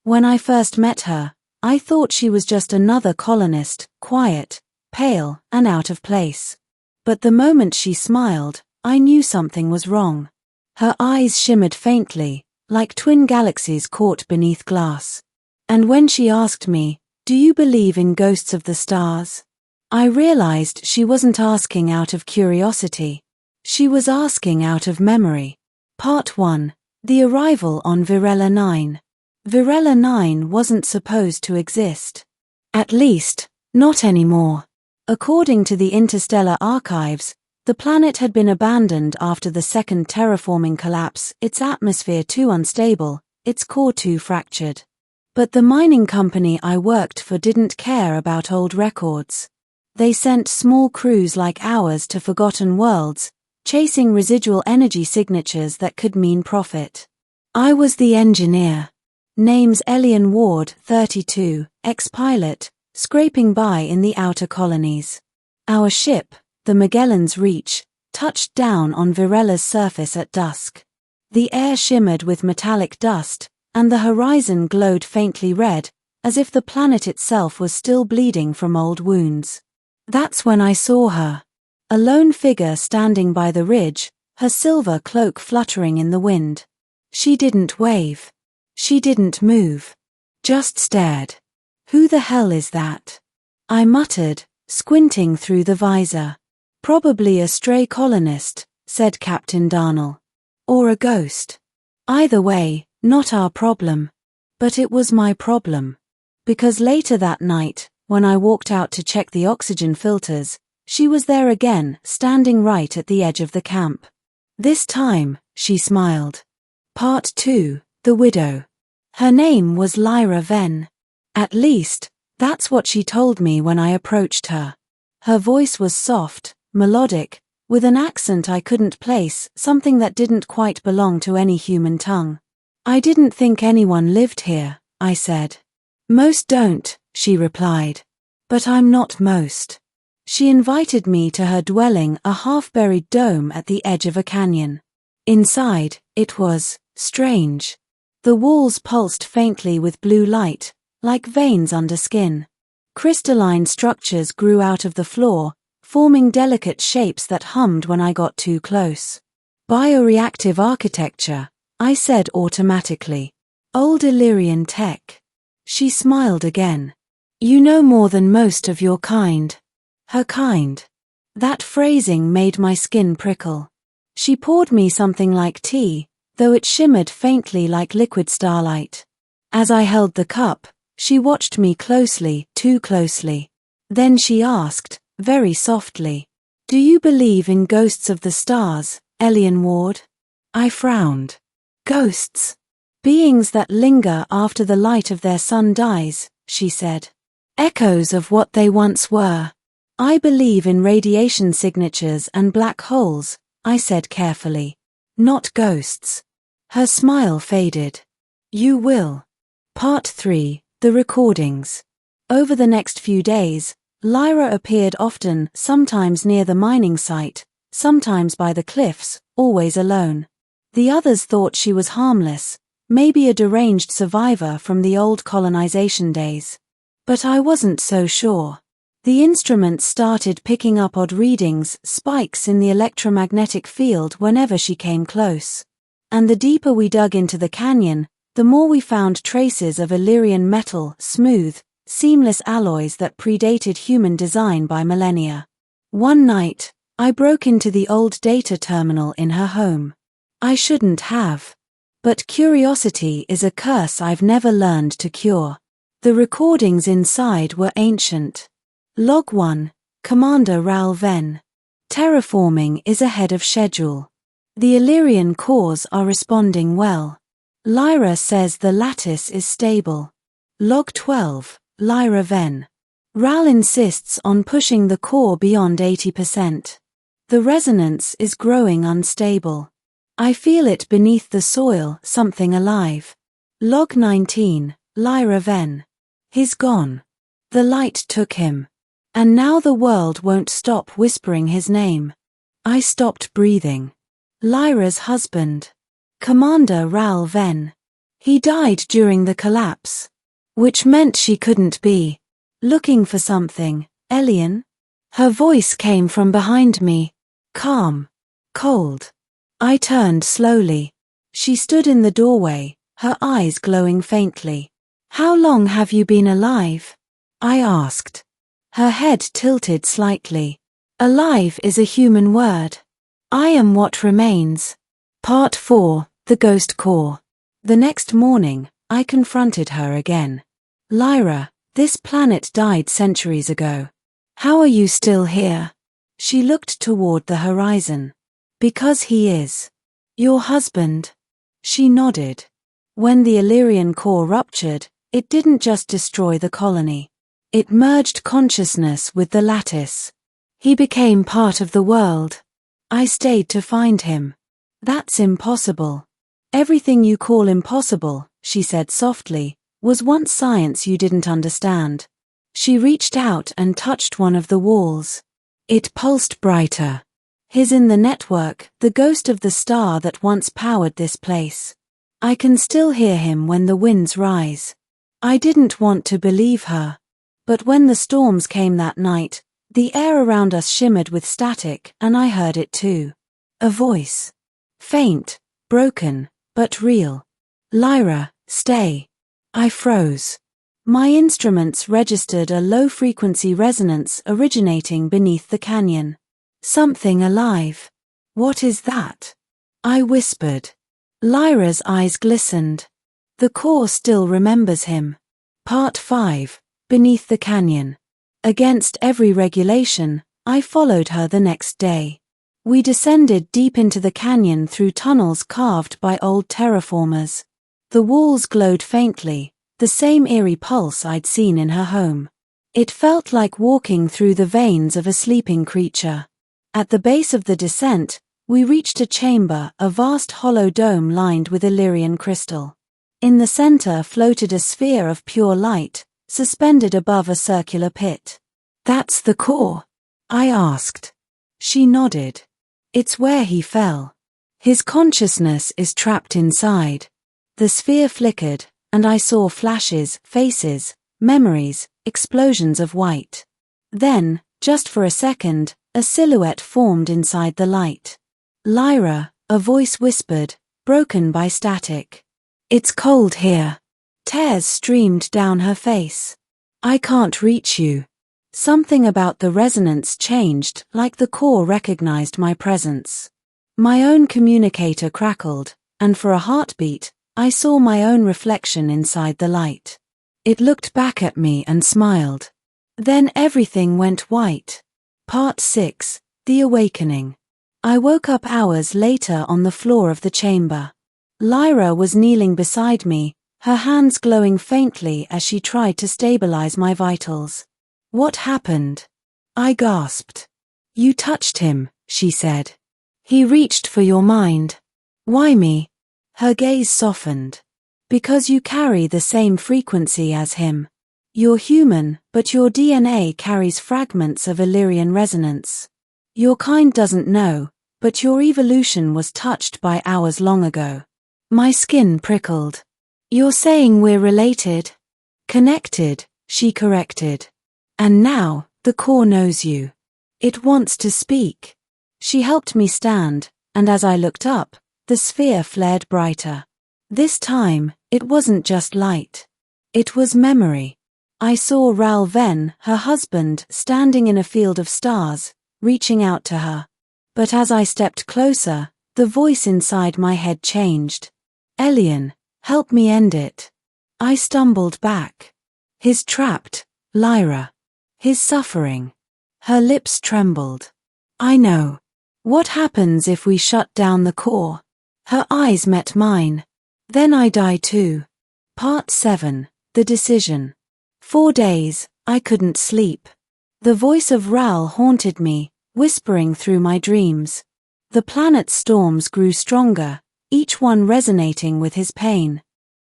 When I first met her, I thought she was just another colonist, quiet, pale, and out of place. But the moment she smiled, I knew something was wrong. Her eyes shimmered faintly, like twin galaxies caught beneath glass. And when she asked me, "Do you believe in ghosts of the stars?" I realized she wasn't asking out of curiosity. She was asking out of memory. Part 1. The arrival on Virella 9. Virella 9 wasn't supposed to exist. At least, not anymore. According to the interstellar archives, the planet had been abandoned after the second terraforming collapse, its atmosphere too unstable, its core too fractured. But the mining company I worked for didn't care about old records. They sent small crews like ours to forgotten worlds, chasing residual energy signatures that could mean profit. I was the engineer. Name's Elian Ward, 32, ex-pilot, scraping by in the outer colonies. Our ship, the Magellan's Reach, touched down on Virella's surface at dusk. The air shimmered with metallic dust, and the horizon glowed faintly red, as if the planet itself was still bleeding from old wounds. That's when I saw her. A lone figure standing by the ridge, her silver cloak fluttering in the wind. She didn't wave. She didn't move. Just stared. "Who the hell is that?" I muttered, squinting through the visor. "Probably a stray colonist," said Captain Darnell. "Or a ghost. Either way, not our problem." But it was my problem. Because later that night, when I walked out to check the oxygen filters, she was there again, standing right at the edge of the camp. This time, she smiled. Part 2. The Widow. Her name was Lyra Venn. At least, that's what she told me when I approached her. Her voice was soft, melodic, with an accent I couldn't place, something that didn't quite belong to any human tongue. "I didn't think anyone lived here," I said. "Most don't," she replied. "But I'm not most." She invited me to her dwelling, a half-buried dome at the edge of a canyon. Inside, it was strange. The walls pulsed faintly with blue light, like veins under skin. Crystalline structures grew out of the floor, forming delicate shapes that hummed when I got too close. "Bioreactive architecture," I said automatically. "Old Illyrian tech." She smiled again. "You know more than most of your kind." Her kind. That phrasing made my skin prickle. She poured me something like tea, though it shimmered faintly like liquid starlight. As I held the cup, she watched me closely, too closely. Then she asked, very softly, "Do you believe in ghosts of the stars, Elian Ward?" I frowned. "Ghosts? Beings that linger after the light of their sun dies," she said. "Echoes of what they once were. I believe in radiation signatures and black holes," I said carefully. "Not ghosts." Her smile faded. "You will." Part 3. The Recordings. Over the next few days, Lyra appeared often, sometimes near the mining site, sometimes by the cliffs, always alone. The others thought she was harmless, maybe a deranged survivor from the old colonization days. But I wasn't so sure. The instruments started picking up odd readings, spikes in the electromagnetic field whenever she came close. And the deeper we dug into the canyon, the more we found traces of Illyrian metal, smooth, seamless alloys that predated human design by millennia. One night, I broke into the old data terminal in her home. I shouldn't have. But curiosity is a curse I've never learned to cure. The recordings inside were ancient. Log 1. Commander Ral Venn. Terraforming is ahead of schedule. The Illyrian cores are responding well. Lyra says the lattice is stable. Log 12. Lyra Venn. Ral insists on pushing the core beyond 80%. The resonance is growing unstable. I feel it beneath the soil, something alive. Log 19. Lyra Venn. He's gone. The light took him. And now the world won't stop whispering his name. I stopped breathing. Lyra's husband. Commander Ral Venn. He died during the collapse. Which meant she couldn't be looking for something alien. Her voice came from behind me. Calm. Cold. I turned slowly. She stood in the doorway, her eyes glowing faintly. How long have you been alive? I asked. Her head tilted slightly. Alive is a human word. I am what remains. Part 4, The Ghost Core. The next morning, I confronted her again. Lyra, this planet died centuries ago. How are you still here? She looked toward the horizon. Because he is. Your husband. She nodded. When the Illyrian core ruptured, it didn't just destroy the colony. It merged consciousness with the lattice. He became part of the world. I stayed to find him. That's impossible. Everything you call impossible, she said softly, was once science you didn't understand. She reached out and touched one of the walls. It pulsed brighter. He's in the network, the ghost of the star that once powered this place. I can still hear him when the winds rise. I didn't want to believe her. But when the storms came that night, the air around us shimmered with static, and I heard it too. A voice. Faint, broken, but real. Lyra, stay. I froze. My instruments registered a low-frequency resonance originating beneath the canyon. Something alive. What is that? I whispered. Lyra's eyes glistened. The core still remembers him. Part 5, Beneath the Canyon. Against every regulation, I followed her the next day. We descended deep into the canyon through tunnels carved by old terraformers. The walls glowed faintly, the same eerie pulse I'd seen in her home. It felt like walking through the veins of a sleeping creature. At the base of the descent, we reached a chamber, a vast hollow dome lined with Illyrian crystal. In the center floated a sphere of pure light, suspended above a circular pit. That's the core? I asked. She nodded. It's where he fell. His consciousness is trapped inside. The sphere flickered, and I saw flashes, faces, memories, explosions of white. Then, just for a second, a silhouette formed inside the light. Lyra, a voice whispered, broken by static. It's cold here. Tears streamed down her face. I can't reach you. Something about the resonance changed, like the core recognized my presence. My own communicator crackled, and for a heartbeat, I saw my own reflection inside the light. It looked back at me and smiled. Then everything went white. Part 6, The Awakening. I woke up hours later on the floor of the chamber. Lyra was kneeling beside me, her hands glowing faintly as she tried to stabilize my vitals. What happened? I gasped. You touched him, she said. He reached for your mind. Why me? Her gaze softened. Because you carry the same frequency as him. You're human, but your DNA carries fragments of Illyrian resonance. Your kind doesn't know, but your evolution was touched by ours long ago. My skin prickled. You're saying we're related? Connected, she corrected. And now, the core knows you. It wants to speak. She helped me stand, and as I looked up, the sphere flared brighter. This time, it wasn't just light. It was memory. I saw Ral Ven, her husband, standing in a field of stars, reaching out to her. But as I stepped closer, the voice inside my head changed. Elien, help me end it. I stumbled back. His trapped, Lyra. His suffering. Her lips trembled. I know. What happens if we shut down the core? Her eyes met mine. Then I die too. Part 7, The Decision. 4 days, I couldn't sleep. The voice of Ral haunted me, whispering through my dreams. The planet's storms grew stronger, each one resonating with his pain.